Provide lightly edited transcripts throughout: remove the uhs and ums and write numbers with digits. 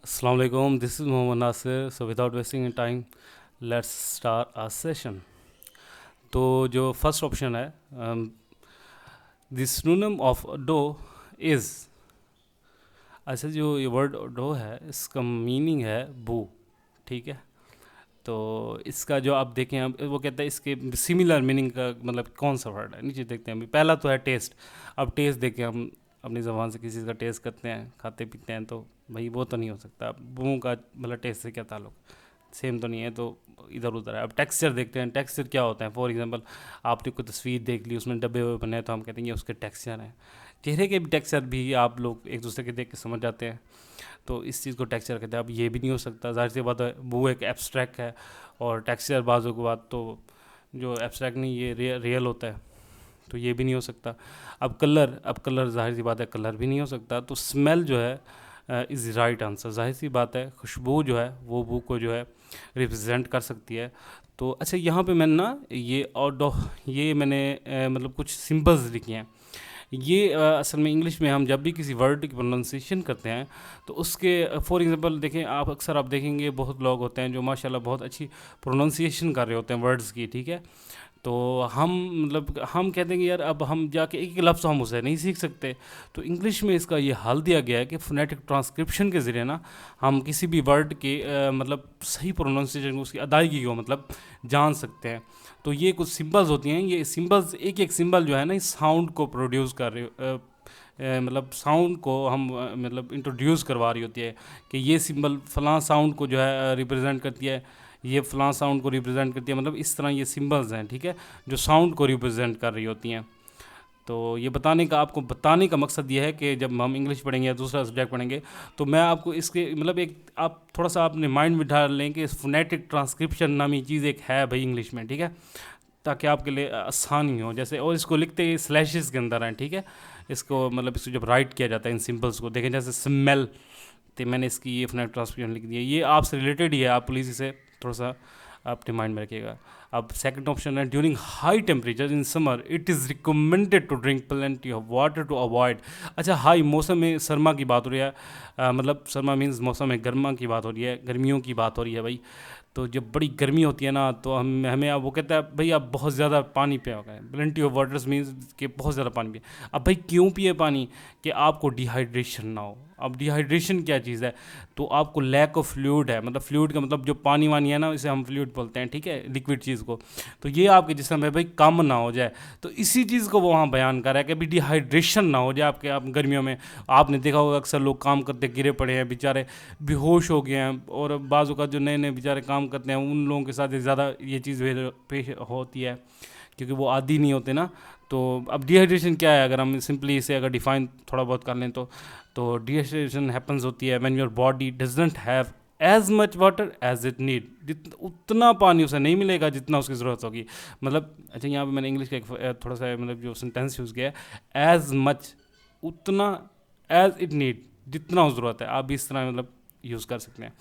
Assalamu alaikum, this is Mohammad Nasir. So without wasting any time, let's start our session. तो जो first option है, the synonym of dough is, अच्छा जो ये word dough है इसका मीनिंग है बू, ठीक है। तो इसका जो आप देखें, अब वो कहता है इसके सिमिलर मीनिंग का मतलब कौन सा वर्ड है, नीचे देखते हैं। अभी पहला तो है टेस्ट। अब टेस्ट देखें, हम अपनी ज़बान से किसी चीज़ का टेस्ट करते हैं, खाते पीते हैं, तो भाई वो तो नहीं हो सकता। बू का मतलब टेस्ट से क्या ताल्लुक, सेम तो नहीं है, तो इधर उधर है। अब टेक्सचर देखते हैं, टेक्सचर क्या होता है। फॉर एग्जांपल आपने कोई तस्वीर देख ली, उसमें डब्बे वब्बे बने हैं, तो हम कहते हैं ये उसके टेक्सचर हैं। चेहरे के भी टेक्सचर भी आप लोग एक दूसरे के देख के समझ जाते हैं, तो इस चीज़ को टेक्सचर कहते हैं। अब ये भी नहीं हो सकता, जाहिर सी बात है, वो एक एब्स्ट्रैक्ट है और टेक्सचर बाजू की बात, तो जो एब्स्ट्रैक्ट नहीं ये रियल होता है, तो ये भी नहीं हो सकता। अब कलर जाहिर सी बात है, कलर भी नहीं हो सकता। तो स्मेल जो है इज़ राइट आंसर। जाहिर सी बात है, खुशबू जो है वो बू को जो है रिप्रेजेंट कर सकती है। तो अच्छा, यहाँ पे मैंने ना ये मैंने मतलब कुछ सिंबल्स लिखे हैं। ये असल में इंग्लिश में हम जब भी किसी वर्ड की प्रोनाउंसिएशन करते हैं, तो उसके फॉर एग्जांपल देखें, आप देखेंगे बहुत लोग होते हैं जो माशाल्लाह बहुत अच्छी प्रोनाउंसिएशन कर रहे होते हैं वर्ड्स की, ठीक है। तो हम मतलब हम कहते हैं कि यार अब हम जाके एक एक लफ्ज़ हम उसे नहीं सीख सकते। तो इंग्लिश में इसका ये हल दिया गया है कि फ़ोनेटिक ट्रांसक्रिप्शन के ज़रिए ना हम किसी भी वर्ड के मतलब सही प्रोनाउंसिएशन को, उसकी अदायगी को मतलब जान सकते हैं। तो ये कुछ सिंबल्स होती हैं, ये सिंबल्स एक एक सिंबल जो है ना, इस साउंड को प्रोड्यूस कर रहे मतलब साउंड को हम मतलब इंट्रोड्यूस करवा रही होती है कि ये सिंबल फ़लाँ साउंड को जो है रिप्रेजेंट करती है, ये फ़लाँ साउंड को रिप्रेजेंट करती है। मतलब इस तरह ये सिंबल्स हैं, ठीक है, जो साउंड को रिप्रेजेंट कर रही होती हैं। तो ये आपको बताने का मकसद ये है कि जब हम इंग्लिश पढ़ेंगे या दूसरा सब्जेक्ट पढ़ेंगे, तो मैं आपको इसके मतलब एक आप थोड़ा सा अपने माइंड में डाल लें कि फोनेटिक ट्रांसक्रिप्शन नामी चीज़ एक है भाई इंग्लिश में, ठीक है, ताकि आपके लिए आसानी हो। जैसे और इसको लिखते ही स्लैशेस के अंदर हैं, ठीक है। इसको मतलब इसको जब राइट किया जाता है इन सिंबल्स को, देखें जैसे स्मेल, तो मैंने इसकी ये फोनेटिक ट्रांसक्रिप्शन लिख दी है। ये आपसे रिलेटेड ही है, आप प्लीज़ इसे थोड़ा सा अपने माइंड में रखिएगा। अब सेकंड ऑप्शन है, during high temperature in summer it is recommended to drink plenty of water to avoid. अच्छा, हाई मौसम में सरमा की बात हो रही है, मतलब सरमा मीन्स मौसम में गर्मा की बात हो रही है, गर्मियों की बात हो रही है भाई। तो जब बड़ी गर्मी होती है ना, तो हमें अब वो कहता है भाई आप बहुत ज़्यादा पानी पिया होगा। प्लेंटी ऑफ वाटर्स मीन्स कि बहुत ज़्यादा पानी पिए। अब भाई क्यों पिए पानी, कि आपको डिहाइड्रेशन ना हो। अब डिहाइड्रेशन क्या चीज़ है, तो आपको लैक ऑफ फ्लूइड है, मतलब फ्लूइड का मतलब जो पानी वानी है ना, इसे हम फ्लूइड बोलते हैं, ठीक है, लिक्विड चीज़ को। तो ये आपके जिस्म में भाई कम ना हो जाए, तो इसी चीज़ को वो वहाँ बयान कर रहा है कि भाई डिहाइड्रेशन ना हो जाए आपके। आप गर्मियों में आपने देखा होगा अक्सर लोग काम करते गिरे पड़े हैं बेचारे, बेहोश हो गए हैं, और बाज़ों का जो नए नए बेचारे काम करते हैं उन लोगों के साथ ज़्यादा ये चीज़ पेश होती है, क्योंकि वो आदी नहीं होते ना। तो अब डिहाइड्रेशन क्या है, अगर हम सिंपली इसे अगर डिफाइन थोड़ा बहुत कर लें, तो डिहाइड्रेशन हैपन्स होती है when your body doesn't have as much water as it need. उतना पानी उसे नहीं मिलेगा जितना उसकी ज़रूरत होगी। मतलब अच्छा, यहाँ पे मैंने इंग्लिश का एक थोड़ा सा मतलब जो सेंटेंस यूज़ किया है, एज मच, उतना, एज इट नीड, जितना ज़रूरत है, आप भी इस तरह मतलब यूज़ कर सकते हैं।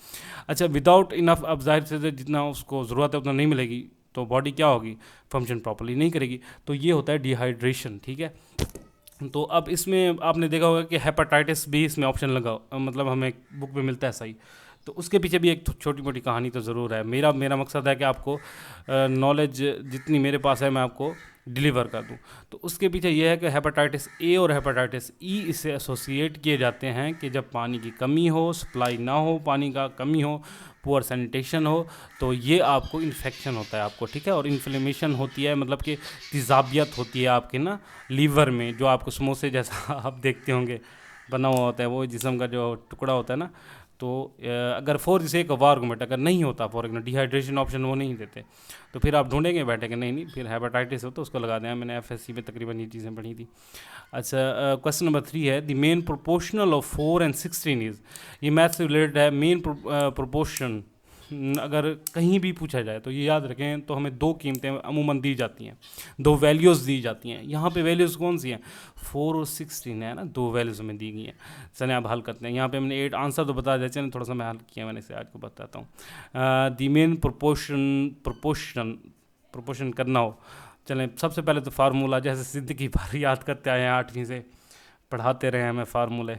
अच्छा, विदाउट इनफ, अब जाहिर से जितना उसको ज़रूरत है उतना नहीं मिलेगी, तो बॉडी क्या होगी, फंक्शन प्रॉपर्ली नहीं करेगी। तो ये होता है डिहाइड्रेशन, ठीक है। तो अब इसमें आपने देखा होगा कि हेपेटाइटिस भी इसमें ऑप्शन लगा, मतलब हमें बुक में मिलता है सही। तो उसके पीछे भी एक छोटी मोटी कहानी तो ज़रूर है। मेरा मकसद है कि आपको नॉलेज जितनी मेरे पास है मैं आपको डिलीवर कर दूं। तो उसके पीछे ये है कि हेपेटाइटिस ए और हेपेटाइटिस ई इससे एसोसिएट किए जाते हैं कि जब पानी की कमी हो, सप्लाई ना हो, पानी का कमी हो, पुअर सैनिटेशन हो, तो ये आपको इन्फेक्शन होता है आपको, ठीक है। और इन्फ्लेमेशन होती है, मतलब कि तेज़ाबियत होती है आपके ना लीवर में, जो आपको समोसे जैसा आप देखते होंगे बना हुआ होता है, वो जिस्म का जो टुकड़ा होता है ना। तो अगर फॉर से एक आर्गूमेंट अगर नहीं होता, फॉर एग्जाम्पल डिहाइड्रेशन ऑप्शन वो नहीं देते, तो फिर आप ढूंढेंगे बैठे कि नहीं फिर हेपेटाइटिस हो तो उसको लगा दें। मैंने एफएससी में तकरीबन ये चीज़ें पढ़ी थी। अच्छा, क्वेश्चन नंबर 3 है, the main proportional of 4 and 16 is. ये मैथ से रिलेटेड है। मेन प्रोपोर्शन अगर कहीं भी पूछा जाए तो ये याद रखें, तो हमें दो कीमतें अमूमन दी जाती हैं, दो वैल्यूज़ दी जाती हैं। यहाँ पे वैल्यूज़ कौन सी हैं, 4 और 16 है ना, दो वैल्यूज़ हमें दी गई हैं। चलिए आप हल करते हैं। यहाँ पे हमने 8 आंसर तो बता देते हैं, थोड़ा सा मैं हल किया मैंने, इसे आज को बताता हूँ। दी मेन प्रोपोर्शन करना हो, चलें सबसे पहले तो फार्मूला जैसे ज़िंदगी भर याद करते आए हैं, 8वीं से पढ़ाते रहे हैं हमें फार्मूले,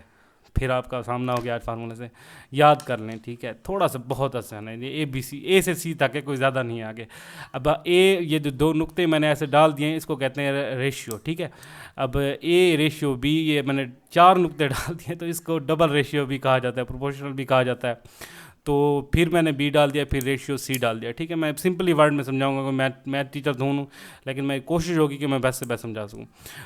फिर आपका सामना हो गया आज फार्मूले से, याद कर लें, ठीक है, थोड़ा सा बहुत आसान है ये, ABC, A से C तक है, कोई ज़्यादा नहीं है आगे। अब ये जो दो नुक्ते मैंने ऐसे डाल दिए हैं, इसको कहते हैं रेशियो, ठीक है। अब A रेशियो B, ये मैंने 4 नुक्ते डाल दिए, तो इसको डबल रेशियो भी कहा जाता है, प्रोपोर्शनल भी कहा जाता है। तो फिर मैंने B डाल दिया, फिर रेशियो C डाल दिया, ठीक है। मैं सिंपली वर्ड में समझाऊंगा, मैं मैथ टीचर तो हूँ, लेकिन मैं कोशिश होगी कि मैं बेस्ट से बेस्ट समझा सकूँ।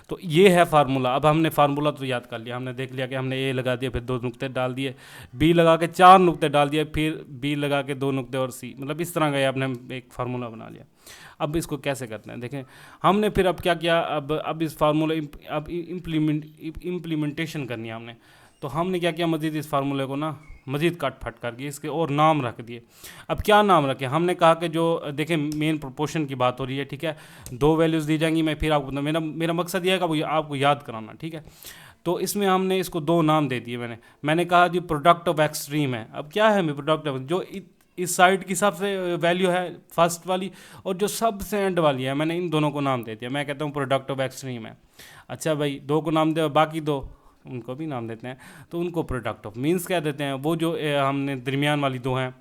तो ये है फार्मूला। अब हमने फार्मूला तो याद कर लिया, हमने देख लिया कि हमने A लगा दिया, फिर 2 नुक्ते डाल दिए, B लगा के 4 नुक्ते डाल दिए, फिर B लगा के 2 नुक्ते और C, मतलब इस तरह का ये आपने एक फार्मूला बना लिया। अब इसको कैसे करते हैं देखें, हमने फिर अब क्या किया, अब इस फार्मूले अब इम्प्लीमेंटेशन करनी है हमने। तो हमने क्या किया, मज़ीद इस फार्मूले को ना मज़ीद काट फट करके इसके और नाम रख दिए। अब क्या नाम रखें, हमने कहा कि जो देखें मेन प्रोपोर्शन की बात हो रही है, ठीक है, 2 वैल्यूज़ दी जाएंगी, मैं फिर आपको मेरा मकसद ये है कि वो आपको याद कराना, ठीक है। तो इसमें हमने इसको 2 नाम दे दिए। मैंने कहा जी प्रोडक्ट ऑफ एक्सट्रीम है। अब क्या है प्रोडक्ट ऑफ, जो इस साइड की सबसे वैल्यू है फर्स्ट वाली, और जो सबसे एंड वाली है, मैंने इन दोनों को नाम दे दिया। मैं कहता हूँ प्रोडक्ट ऑफ एक्सट्रीम है। अच्छा भाई, 2 को नाम दे, बाकी 2 उनको भी नाम देते हैं, तो उनको प्रोडक्ट ऑफ मीन्स कह देते हैं। वो जो हमने दरमियान वाली 2 हैं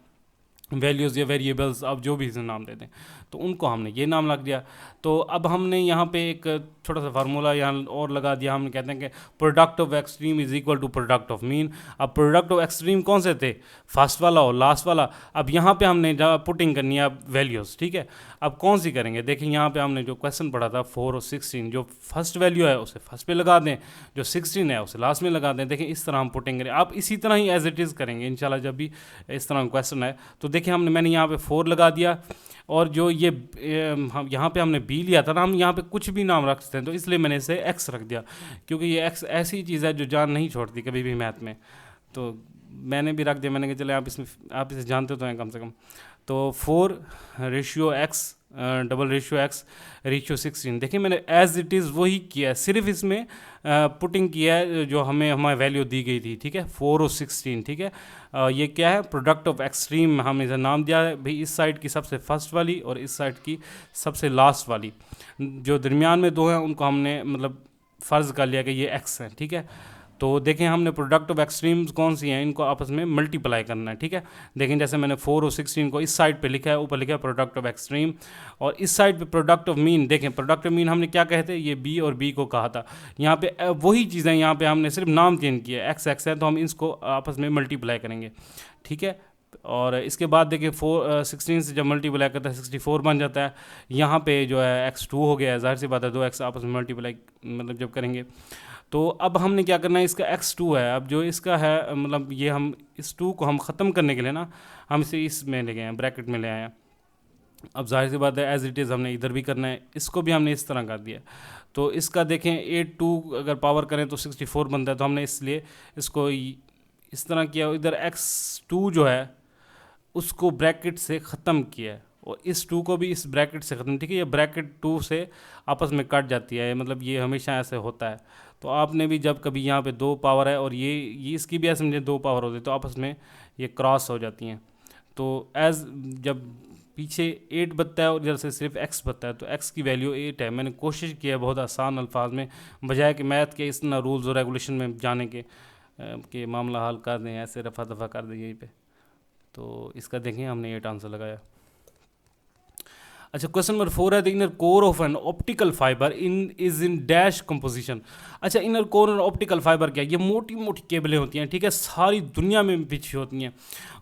वैल्यूज़ या वेरिएबल्स, आप जो भी इसे नाम देते हैं, तो उनको हमने ये नाम लग दिया। तो अब हमने यहाँ पे एक छोटा सा फार्मूला यहाँ और लगा दिया, हम कहते हैं कि product of extreme is equal to product of mean. अब प्रोडक्ट ऑफ एक्सट्रीम कौन से थे, फर्स्ट वाला और लास्ट वाला। अब यहाँ पे हमने पुटिंग करनी है वैल्यूज़, ठीक है। अब कौन सी करेंगे, देखिए यहाँ पे हमने जो क्वेश्चन पढ़ा था 4 और 16, जो फर्स्ट वैल्यू है उसे फर्स्ट पे लगा दें, जो 16 है उसे लास्ट में लगा दें। देखिए इस तरह हम पुटिंग करें, आप इसी तरह ही एज इट इज़ करेंगे इंशाल्लाह जब भी इस तरह क्वेश्चन है। तो देखिए मैंने यहाँ पे 4 लगा दिया, और जो ये हम यहाँ पे हमने B लिया था ना, हम यहाँ पे कुछ भी नाम रख सकते हैं, तो इसलिए मैंने इसे X रख दिया, क्योंकि ये X ऐसी चीज़ है जो जान नहीं छोड़ती कभी भी मैथ में। तो मैंने भी रख दिया, मैंने कहा चले आप इसे जानते तो हैं कम से कम। तो 4 ratio X double ratio X ratio 16, देखिए मैंने एज इट इज़ वही किया है, सिर्फ इसमें पुटिंग किया है जो हमारी वैल्यू दी गई थी, ठीक है, 4 और 16, ठीक है। ये क्या है, प्रोडक्ट ऑफ एक्सट्रीम, हमने इसे नाम दिया है भाई, इस साइड की सबसे फर्स्ट वाली और इस साइड की सबसे लास्ट वाली, जो दरमियान में 2 हैं उनको हमने मतलब फ़र्ज़ कर लिया कि ये X है, ठीक है। तो देखें हमने प्रोडक्ट ऑफ एक्सट्रीम्स कौन सी हैं, इनको आपस में मल्टीप्लाई करना है, ठीक है। देखें जैसे मैंने 4 और 16 को इस साइड पे लिखा है, ऊपर लिखा है प्रोडक्ट ऑफ एक्सट्रीम, और इस साइड पे प्रोडक्ट ऑफ मीन। देखें प्रोडक्ट ऑफ मीन हमने क्या कहते हैं, ये B और B को कहा था। यहाँ पे वही चीज़ें, यहाँ पे हमने सिर्फ नाम चेंज किया, X है, तो हम इसको आपस में मल्टीप्लाई करेंगे, ठीक है। और इसके बाद देखिए 16 से जब मल्टीप्लाई करता है 64 बन जाता है। यहाँ पे जो है X2 हो गया है, जाहिर सी बात है 2X आपस में मल्टीप्लाई मतलब जब करेंगे। तो अब हमने क्या करना है, इसका X2 है, अब जो इसका है मतलब ये हम इस 2 को हम ख़त्म करने के लिए ना, हम इसे इसमें ले गए हैं, ब्रैकेट में ले आए हैं। अब जाहिर सी बात है एज इट इज़ हमने इधर भी करना है, इसको भी हमने इस तरह कर दिया। तो इसका देखें 8 अगर पावर करें तो 64 बनता है, तो हमने इसलिए इसको इस तरह किया। इधर X2 जो है उसको ब्रैकेट से ख़त्म किया है, और इस 2 को भी इस ब्रैकेट से ख़त्म, ठीक है। ये ब्रैकेट 2 से आपस में कट जाती है, मतलब ये हमेशा ऐसे होता है। तो आपने भी जब कभी यहाँ पे 2 पावर है और ये इसकी भी ऐसे समझे 2 पावर होती है, तो आपस में ये क्रॉस हो जाती हैं। तो जब पीछे 8 बचता है और इधर से सिर्फ X बचता है, तो X की वैल्यू 8 है। मैंने कोशिश की है बहुत आसान अल्फाज में, बजाय कि मैथ के इस ना रूल्स और रेगुलेशन में जाने के मामला हल कर दें, ऐसे रफा दफा कर दें यहीं पे। तो इसका देखें हमने 8 आंसर लगाया। अच्छा, क्वेश्चन नंबर 4 है, the inner core of an optical fibre is in dash composition. अच्छा, इनर कोर और ऑप्टिकल फाइबर क्या है, ये मोटी मोटी केबलें होती हैं, ठीक है, सारी दुनिया में बिछी होती हैं।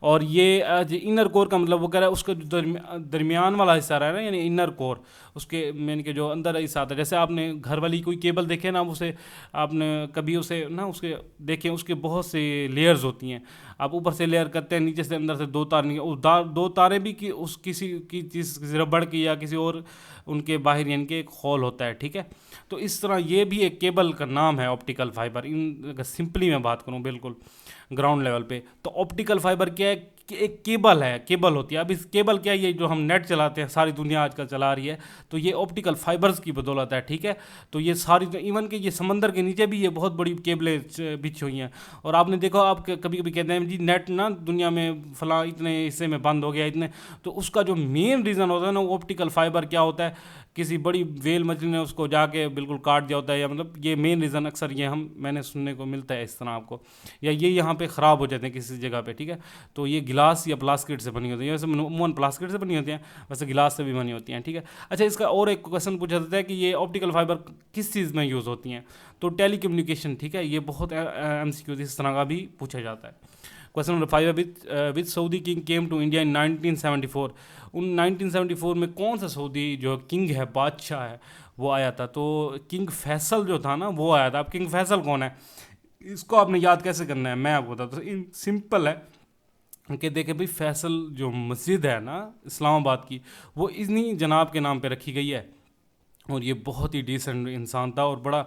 और ये इनर कोर का मतलब वो कह रहा है उसका जो दरमियान वाला हिस्सा रहा है ना, यानी इनर कोर, उसके यानी कि जो अंदर हिस्सा आता है। जैसे आपने घर वाली कोई केबल देखे ना, उसे आपने कभी उसे ना उसके देखें, उसके बहुत से लेयर्स होती हैं। आप ऊपर से लेयर करते हैं, नीचे से अंदर से 2 तार निकल, 2 तारें भी कि उस किसी की चीज़, किसी रबड़ की या किसी और उनके बाहर यानी कि एक होल होता है, ठीक है। तो इस तरह ये भी एक केबल का नाम है ऑप्टिकल फाइबर। इन सिंपली मैं बात करूँ बिल्कुल ग्राउंड लेवल पे, तो ऑप्टिकल फाइबर क्या है, एक केबल है, केबल होती है। अब इस केबल क्या है, ये जो हम नेट चलाते हैं, सारी दुनिया आजकल चला रही है, तो ये ऑप्टिकल फाइबर्स की बदौलत है, ठीक है। तो ये सारी, इवन कि ये समंदर के नीचे भी ये बहुत बड़ी केबलें बिछी हुई हैं। और आपने देखो, आप कभी कभी कहते हैं जी नेट ना दुनिया में फला इतने हिस्से में बंद हो गया इतने, तो उसका जो मेन रीज़न होता है ना, वो ऑप्टिकल फाइबर क्या होता है, किसी बड़ी वेल मछली ने उसको जाके बिल्कुल काट दिया होता है, या मतलब ये मेन रीज़न अक्सर ये मैंने सुनने को मिलता है इस तरह आपको, या ये यहाँ पे ख़राब हो जाते हैं किसी जगह पे, ठीक है। तो ये गिलास या प्लास्टिक से बनी होती है, वैसे अमूमन प्लास्टिक से बनी होती हैं, वैसे गिलास से भी बनी होती हैं, ठीक है। अच्छा, इसका और एक क्वेश्चन पूछा जाता है कि ये ऑप्टिकल फाइबर किस चीज़ में यूज़ होती हैं, तो टेली कम्युनिकेशन, ठीक है। ये बहुत MCQ इस तरह का भी पूछा जाता है। क्वेश्चन नंबर 5 है, which Saudi king came to India in 1974। उन 1974 में कौन सा सऊदी जो किंग है, बादशाह है, वो आया था। तो किंग फैसल जो था ना, वो आया था। अब किंग फैसल कौन है, इसको आपने याद कैसे करना है, मैं आपको बताता हूँ। सिंपल है कि देखे भाई, फैसल जो मस्जिद है ना इस्लामाबाद की, वो इन्हीं जनाब के नाम पे रखी गई है। और ये बहुत ही डिसेंट इंसान था, और बड़ा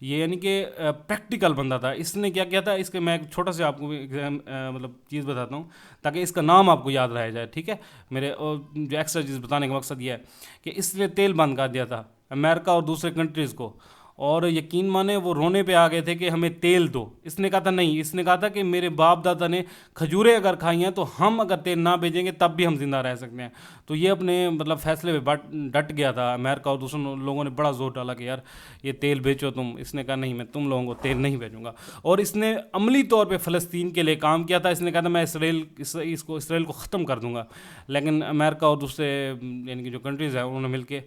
ये यानी कि प्रैक्टिकल बंदा था। इसने क्या किया था, इसके मैं एक छोटा सा आपको एग्जाम मतलब चीज़ बताता हूँ, ताकि इसका नाम आपको याद रह जाए, ठीक है। मेरे जो एक्स्ट्रा चीज़ बताने का मकसद ये है कि इसने तेल बंद कर दिया था अमेरिका और दूसरे कंट्रीज़ को, और यकीन माने वो रोने पे आ गए थे कि हमें तेल दो। इसने कहा था नहीं, इसने कहा था कि मेरे बाप दादा ने खजूरें अगर खाई हैं, तो हम अगर तेल ना भेजेंगे तब भी हम जिंदा रह सकते हैं। तो ये अपने मतलब फैसले पे डट गया था। अमेरिका और दूसरे लोगों ने बड़ा जोर डाला कि यार ये तेल बेचो तुम। इसने कहा नहीं, मैं तुम लोगों को तेल नहीं भेजूंगा। और इसने अमली तौर पे फ़लस्तीन के लिए काम किया था। इसने कहा था मैं इसराइल को ख़त्म कर दूंगा। लेकिन अमेरिका और दूसरे यानी कि जो कंट्रीज़ हैं, उन्होंने मिल के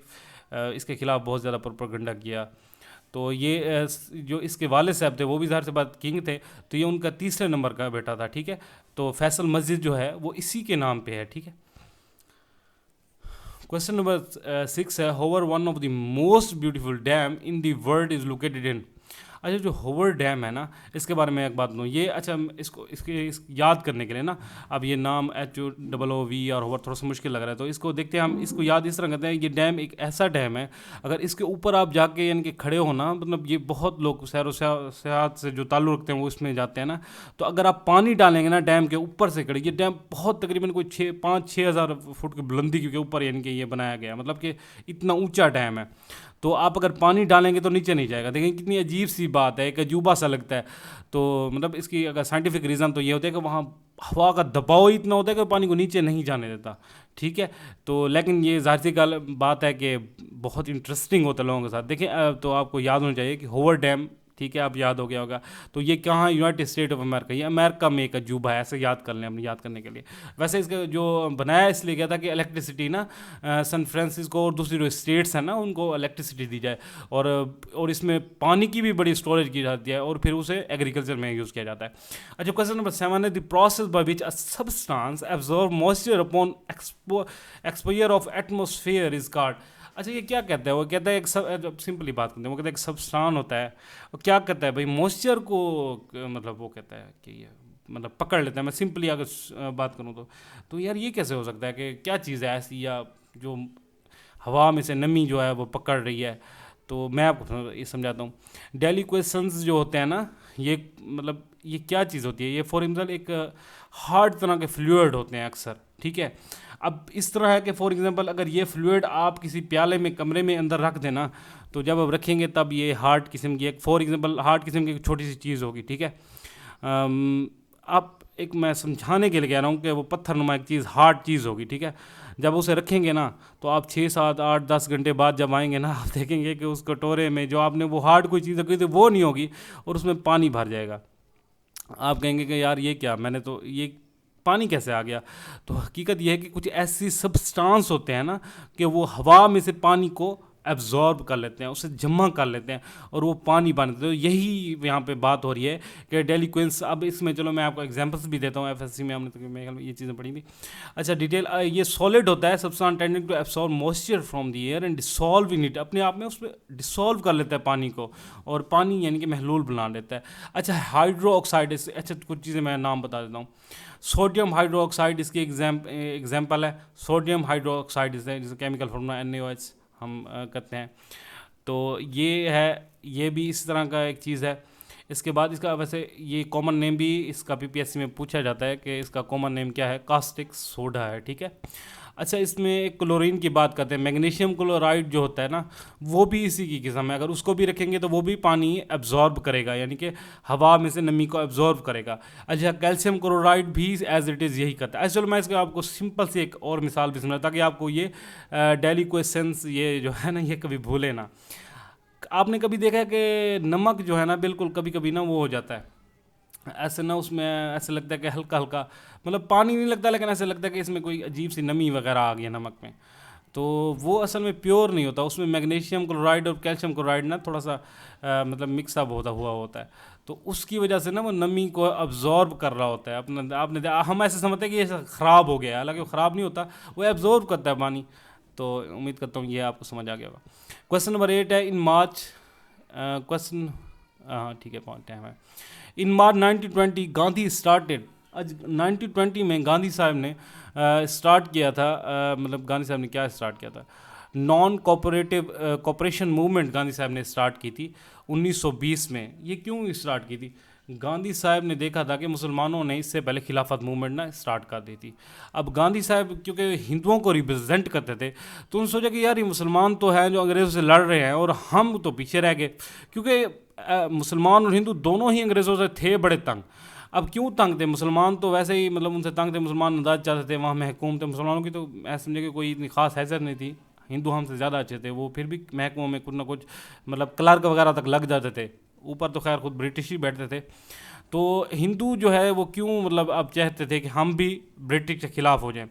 इसके ख़िलाफ़ बहुत ज़्यादा प्रोपेगेंडा किया। तो ये जो इसके वाले साहब थे, वो भी ज़ाहिर सी बात किंग थे, तो ये उनका तीसरे नंबर का बेटा था, ठीक है। तो फैसल मस्जिद जो है वो इसी के नाम पे है, ठीक है। क्वेश्चन नंबर 6 है, Hoover one of the most beautiful dam in the world is located in. अच्छा, जो होवर डैम है ना, इसके बारे में एक बात दूँ ये। अच्छा, इस याद करने के लिए ना, अब ये नाम HOOV और होवर थोड़ा सा मुश्किल लग रहा है, तो इसको देखते हैं हम। इसको याद इस तरह करते हैं, ये डैम एक ऐसा डैम है, अगर इसके ऊपर आप जाके यानी कि खड़े हो ना, मतलब ये बहुत लोग सैर सियाहत से जो ताल्लुक़ रखते हैं वो इसमें जाते हैं ना, तो अगर आप पानी डालेंगे ना डैम के ऊपर से खड़े, ये डैम बहुत तकरीबन कोई 5-6 हज़ार फुट की बुलंदी के ऊपर यानी कि ये बनाया गया, मतलब कि इतना ऊंचा डैम है। तो आप अगर पानी डालेंगे तो नीचे नहीं जाएगा। देखें कितनी अजीब सी बात है, एक अजूबा सा लगता है। तो मतलब इसकी अगर साइंटिफिक रीज़न तो ये होता है कि वहाँ हवा का दबाव ही इतना होता है कि पानी को नीचे नहीं जाने देता, ठीक है। तो लेकिन ये ज़ाहिर सी बात है कि बहुत इंटरेस्टिंग होता है लोगों के साथ। देखें, तो आपको याद होना चाहिए कि होवर डैम, ठीक है, आप याद हो गया होगा। तो ये कहाँ, यूनाइटेड स्टेट ऑफ अमेरिका, ये अमेरिका में एक अजूबा है, ऐसे याद कर लें अपने याद करने के लिए। वैसे इसका जो बनाया इसलिए गया था कि इलेक्ट्रिसिटी ना सैन फ्रांसिस्को और दूसरी जो स्टेट्स हैं ना, उनको इलेक्ट्रिसिटी दी जाए। और इसमें पानी की भी बड़ी स्टोरेज की जाती है, और फिर उसे एग्रीकल्चर में यूज़ किया जाता है। अच्छा, क्वेश्चन नंबर 7 है, the process by which a substance absorb moisture upon exposure of atmosphere is called. अच्छा, ये क्या कहता है, वो कहता है एक सिंपली बात करते हैं, वो कहता है एक सब्सटेंस होता है, वो क्या कहता है भाई, मॉइस्चर को मतलब वो कहता है कि ये मतलब पकड़ लेता है। मैं सिंपली अगर बात करूँ तो यार ये कैसे हो सकता है कि क्या चीज़ है ऐसी, या जो हवा में से नमी जो है वो पकड़ रही है। तो मैं आपको ये समझाता हूँ। डेली क्वेश्चंस जो होते हैं ना, ये मतलब ये क्या चीज़ होती है, ये फॉर एग्जाम्पल एक हार्ड तरह के फ्लूइड होते हैं अक्सर, ठीक है। अब इस तरह है कि फॉर एग्जांपल अगर ये फ्लूइड आप किसी प्याले में कमरे में अंदर रख देना, तो जब आप रखेंगे तब ये हार्ड किस्म की एक, फॉर एग्जांपल हार्ड किस्म की एक छोटी सी चीज़ होगी, ठीक है। आप एक मैं समझाने के लिए कह रहा हूँ कि वो पत्थर नुमा एक चीज़, हार्ड चीज़ होगी, ठीक है। जब उसे रखेंगे ना, तो आप 6, 7, 8, 10 घंटे बाद जब आएंगे ना, आप देखेंगे कि उस कटोरे में जो आपने वो हार्ड कोई चीज़ रखी थी वो नहीं होगी, और उसमें पानी भर जाएगा। आप कहेंगे कि यार ये क्या, मैंने तो ये पानी कैसे आ गया। तो हकीकत यह है कि कुछ ऐसी सब्सटेंस होते हैं ना कि वो हवा में से पानी को एब्जॉर्ब कर लेते हैं, उसे जमा कर लेते हैं, और वो पानी बन देते हैं। तो यही यहाँ पे बात हो रही है कि डेलिक्वेंस। अब इसमें चलो मैं आपको एग्जांपल्स भी देता हूँ, एफएससी में हमने तो मेरे ख्याल में ये चीज़ें पढ़ी थी। अच्छा, डिटेल, ये सॉलिड होता है, substance tending to absorb moisture from the air and dissolve in it, अपने आप में उसमें डिसॉल्व कर लेता है पानी को, और पानी यानी कि महलूल बना लेता है। अच्छा, हाइड्रो ऑक्साइड, अच्छा कुछ चीज़ें मैं नाम बता देता हूँ। सोडियम हाइड्रो ऑक्साइड इसकी एग्जाम्पल है। सोडियम हाइड्रो ऑक्साइड जिसे केमिकल फॉर्मूला NaOH हम कहते हैं। तो ये है, ये भी इस तरह का एक चीज़ है। इसके बाद इसका वैसे ये कॉमन नेम भी इसका पीपीएससी में पूछा जाता है कि इसका कॉमन नेम क्या है, कास्टिक सोडा है, ठीक है। अच्छा, इसमें एक क्लोरीन की बात करते हैं। मैग्नीशियम क्लोराइड जो होता है ना, वो भी इसी की किस्म है। अगर उसको भी रखेंगे तो वो भी पानी एब्जॉर्ब करेगा, यानी कि हवा में से नमी को एब्जॉर्ब करेगा। अच्छा, कैल्शियम क्लोराइड भी एज इट इज़ यही करता है। चलो मैं इसको आपको सिंपल सी एक और मिसाल भी सुना ताकि आपको ये डेली क्वेश्चंस ये जो है ना ये कभी भूले ना। आपने कभी देखा है कि नमक जो है ना बिल्कुल कभी कभी ना वो हो जाता है ऐसे ना, उसमें ऐसे लगता है कि हल्का हल्का, मतलब पानी नहीं लगता लेकिन ऐसे लगता है कि इसमें कोई अजीब सी नमी वगैरह आ गई है नमक में। तो वो असल में प्योर नहीं होता, उसमें मैग्नीशियम क्लोराइड और कैल्शियम क्लोराइड ना थोड़ा सा मतलब मिक्सअप होता है। तो उसकी वजह से ना वो नमी को अब्जॉर्ब कर रहा होता है अपना। हम ऐसे समझते हैं कि ये ख़राब हो गया है, हालांकि वो ख़राब नहीं होता, वो एब्जॉर्ब करता है पानी। तो उम्मीद करता हूँ ये आपको समझ आ गया होगा। क्वेश्चन नंबर 8 है, इन मार्च क्वेश्चन, हाँ ठीक है, पॉइंट टाइम है। इन मार्च 1920 गांधी स्टार्टेड, आज 1920 में गांधी साहब ने स्टार्ट किया था, मतलब गांधी साहब ने क्या स्टार्ट किया था, non cooperative cooperation movement Gandhi साहब ने स्टार्ट की थी 1920 में। ये क्यों स्टार्ट की थी? गांधी साहब ने देखा था कि मुसलमानों ने इससे पहले खिलाफत मूवमेंट ना स्टार्ट कर दी थी। अब गांधी साहब क्योंकि हिंदुओं को रिप्रेजेंट करते थे, तो उन्होंने सोचा कि यार ये मुसलमान तो हैं जो अंग्रेज़ों से लड़ रहे हैं और हम तो पीछे रह गए, क्योंकि मुसलमान और हिंदू दोनों ही अंग्रेज़ों से थे बड़े तंग। अब क्यों तंग थे? मुसलमान तो वैसे ही मतलब उनसे तंग थे, मुसलमान अंदाज चाहते थे, वहाँ महकूम थे। मुसलमानों की तो ऐसे समझे कि कोई इतनी खास हैसियत नहीं थी, हिंदू हमसे ज़्यादा अच्छे थे, वो फिर भी महकमों में कुछ ना कुछ मतलब क्लर्क वगैरह तक लग जाते थे, ऊपर तो खैर खुद ब्रिटिश ही बैठते थे। तो हिंदू जो है वो क्यों मतलब अब चाहते थे कि हम भी ब्रिटिश के ख़िलाफ़ हो जाएं।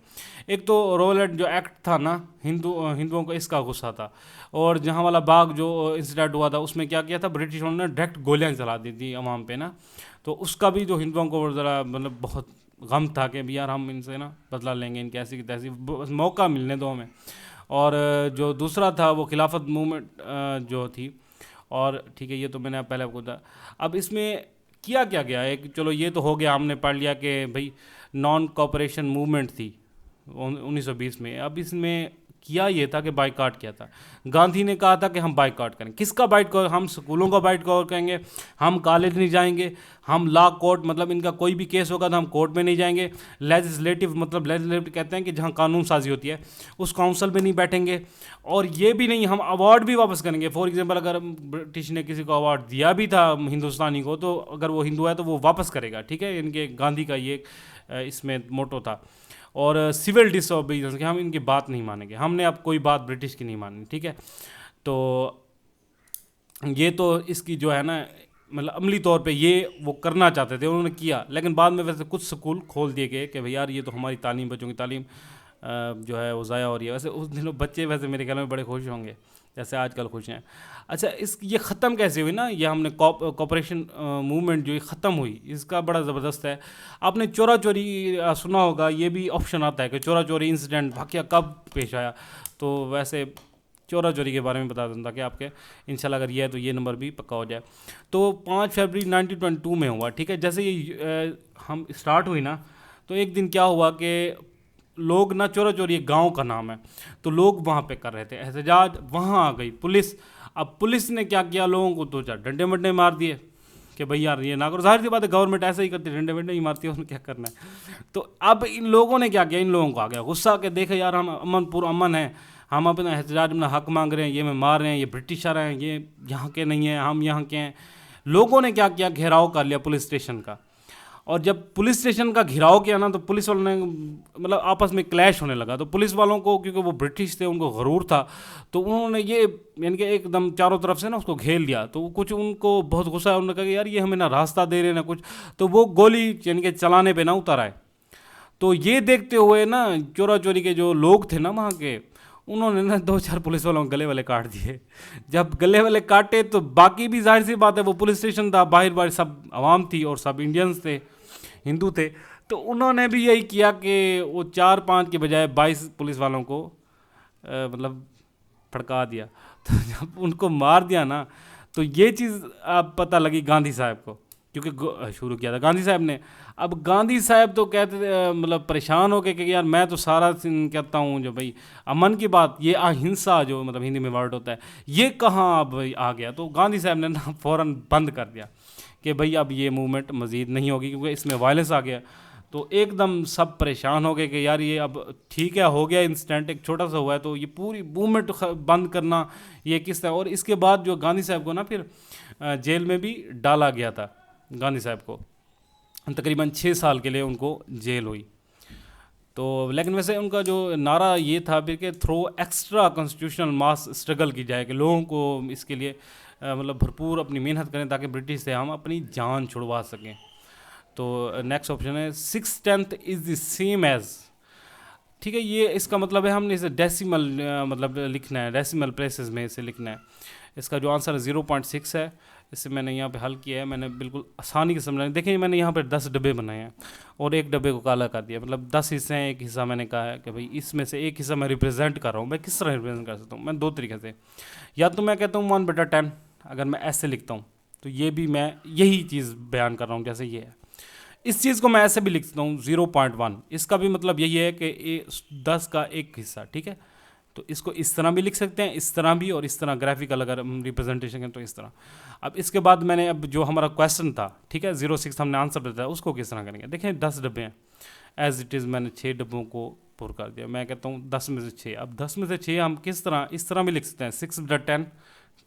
एक तो रोलेट जो एक्ट था ना, हिंदुओं को इसका गुस्सा था, और जहाँ वाला बाग जो इंसिडेंट हुआ था उसमें क्या किया था, ब्रिटिशों ने डायरेक्ट गोलियां चला दी थी अवाम पे ना। तो उसका भी जो हिंदुओं को ज़रा मतलब बहुत गम था कि यार हम इनसे ना बदला लेंगे, इनकी ऐसी की तैसी, बस मौका मिलने दो हमें। और जो दूसरा था वो खिलाफत मूवमेंट जो थी। और ठीक है, ये तो मैंने पहले आपको था। अब इसमें किया क्या गया है, चलो ये तो हो गया, हमने पढ़ लिया कि भाई नॉन कोऑपरेशन मूवमेंट थी 1920 में। अब इसमें किया ये था कि बाइकआउट किया था। गांधी ने कहा था कि हम बाइकआउट करें। किसका बाइकआउट? हम स्कूलों का बाइकआउट करेंगे, हम कॉलेज नहीं जाएंगे, हम लॉ कोर्ट मतलब इनका कोई भी केस होगा तो हम कोर्ट में नहीं जाएंगे, लेजिस्लेटिव मतलब लेजिस्लेटिव कहते हैं कि जहाँ कानून साजी होती है उस काउंसिल में नहीं बैठेंगे, और ये भी नहीं, हम अवार्ड भी वापस करेंगे। फॉर एग्जांपल अगर ब्रिटिश ने किसी को अवार्ड दिया भी था हिंदुस्तानी को, तो अगर वो हिंदू है तो वो वापस करेगा, ठीक है। इनके गांधी का ये इसमें मोटो था। और सिविल डिसओबीडियंस कि हम इनकी बात नहीं मानेंगे, हमने अब कोई बात ब्रिटिश की नहीं मानी, ठीक है। तो ये तो इसकी जो है ना मतलब अमली तौर पे ये वो करना चाहते थे, उन्होंने किया। लेकिन बाद में वैसे कुछ स्कूल खोल दिए गए कि भाई यार ये तो हमारी तालीम, बच्चों की तालीम जो है वो ज़ाया हो रही है। वैसे उस दिनों बच्चे वैसे मेरे ख्याल में बड़े खुश होंगे जैसे आजकल खुश हैं। अच्छा, ये ख़त्म कैसे हुई ना, ये हमने कॉपरेशन मूवमेंट जो ये ख़त्म हुई, इसका बड़ा ज़बरदस्त है। आपने चोरा चोरी सुना होगा, ये भी ऑप्शन आता है कि चोरा चोरी इंसिडेंट वाक़या कब पेश आया। तो वैसे चोरा चोरी के बारे में बता दूँ ताकि आपके इंशाल्लाह अगर ये है तो ये नंबर भी पक्का हो जाए। तो 5 फरवरी 1922 में हुआ, ठीक है। जैसे ये हम स्टार्ट हुई ना, तो एक दिन क्या हुआ कि लोग ना, चोरा चोरी एक गांव का नाम है, तो लोग वहाँ पे कर रहे थे एहतजाज, वहाँ आ गई पुलिस। अब पुलिस ने क्या किया, लोगों को दो चार डंडे वंडे मार दिए कि भाई यार ये ना करो। जाहिर सी बात है गवर्नमेंट ऐसा ही करती है, डंडे वंडे ही मारती है, उसमें क्या करना है। तो अब इन लोगों ने क्या किया, इन लोगों को आ गया गुस्सा कि देखे यार हम पूरा अमन है, हम अपना एहतजाज अपना हक मांग रहे हैं, ये में मार रहे हैं, ये ब्रिटिशर हैं, ये यहाँ के नहीं हैं, हम यहाँ के हैं। लोगों ने क्या किया, घेराव कर लिया पुलिस स्टेशन का। और जब पुलिस स्टेशन का घेराव किया ना, तो पुलिस वालों ने मतलब आपस में क्लैश होने लगा। तो पुलिस वालों को, क्योंकि वो ब्रिटिश थे, उनको गरूर था, तो उन्होंने ये यानी कि एकदम चारों तरफ से ना उसको घेर लिया। तो कुछ उनको बहुत गुस्सा है, उन्होंने कहा कि यार ये हमें ना रास्ता दे रहे ना कुछ, तो वो गोली यानी कि चलाने पे ना उतर आए। तो ये देखते हुए ना चोरा चोरी के जो लोग थे ना वहाँ के, उन्होंने ना 2-4 पुलिस वालों को गले वाले काट दिए। जब गले वाले काटे तो बाकी भी जाहिर सी बात है, वो पुलिस स्टेशन था, बाहर बाहर सब आवाम थी और सब इंडियंस थे, हिंदू थे। तो उन्होंने भी यही किया कि वो 4-5 के बजाय 22 पुलिस वालों को मतलब फड़का दिया। तो जब उनको मार दिया ना, तो ये चीज़ आप पता लगी गांधी साहब को, क्योंकि शुरू किया था गांधी साहब ने। अब गांधी साहब तो कहते थे मतलब परेशान हो गए कि यार मैं तो सारा दिन कहता हूँ जो भाई अमन की बात, ये अहिंसा जो मतलब हिंदी में वर्ड होता है, ये कहाँ अब आ गया। तो गांधी साहब ने ना फ़ौरन बंद कर दिया कि भाई अब ये मूवमेंट मज़ीद नहीं होगी क्योंकि इसमें वायलेंस आ गया। तो एकदम सब परेशान हो गए कि यार ये अब ठीक है, हो गया इंसिडेंट, एक छोटा सा हुआ है, तो ये पूरी मूवमेंट बंद करना ये किस तरह। और इसके बाद जो गांधी साहब को ना फिर जेल में भी डाला गया था। गांधी साहब को तकरीबन 6 साल के लिए उनको जेल हुई। तो लेकिन वैसे उनका जो नारा ये था फिर कि through extra constitutional mass struggle की जाए, कि लोगों को इसके लिए मतलब भरपूर अपनी मेहनत करें ताकि ब्रिटिश से हम अपनी जान छुड़वा सकें। तो नेक्स्ट ऑप्शन है 6/10 इज़ द सेम एज। ठीक है, ये इसका मतलब है हमने इसे डेसिमल मतलब लिखना है, डेसिमल प्लेसेस में इसे लिखना है। इसका जो आंसर है 0.6 है। इसे मैंने यहाँ पे हल किया है, मैंने बिल्कुल आसानी के समझाने। देखिए मैंने यहाँ पर 10 डब्बे बनाए हैं और एक डब्बे को काला कर दिया, मतलब 10 हिस्से हैं, एक हिस्सा मैंने कहा है कि भाई इसमें से एक हिस्सा मैं रिप्रेजेंट कर रहा हूँ। मैं किस तरह रिप्रेजेंट कर सकता हूँ? मैं 2 तरीके से, या तो मैं कहता हूँ 1/10, अगर मैं ऐसे लिखता हूँ तो ये भी मैं यही चीज़ बयान कर रहा हूँ जैसे ये है। इस चीज़ को मैं ऐसे भी लिख सकता हूँ 0.1, इसका भी मतलब यही है कि 10 का एक हिस्सा। ठीक है, तो इसको इस तरह भी लिख सकते हैं, इस तरह भी, और इस तरह ग्राफिकल अगर हम रिप्रेजेंटेशन करें तो इस तरह। अब इसके बाद मैंने अब जो हमारा क्वेश्चन था, ठीक है 06 हमने आंसर बताया, उसको किस तरह करेंगे। देखें 10 डब्बे हैं, एज इट इज़ मैंने 6 डब्बों को पुर कर दिया। मैं कहता हूँ 10 में से 6। अब 10 में से 6 हम किस तरह, इस तरह भी लिख सकते हैं 6/10।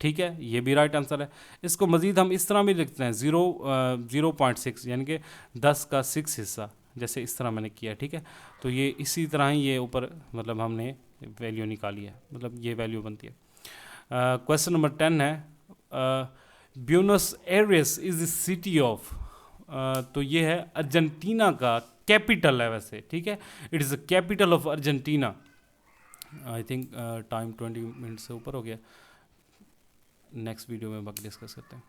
ठीक है, ये भी राइट आंसर है। इसको मज़ीद हम इस तरह भी लिखते हैं 0.6, यानी कि 10 का 6 हिस्सा, जैसे इस तरह मैंने किया। ठीक है, तो ये इसी तरह ही ये ऊपर मतलब हमने वैल्यू निकाली है, मतलब ये वैल्यू बनती है। क्वेश्चन नंबर 10 है Buenos Aires is the city of. तो ये है अर्जेंटीना का कैपिटल है वैसे। ठीक है, it is the capital of Argentina. I think time 20 minute से ऊपर हो गया। नेक्स्ट वीडियो में बाकी डिस्कस करते हैं।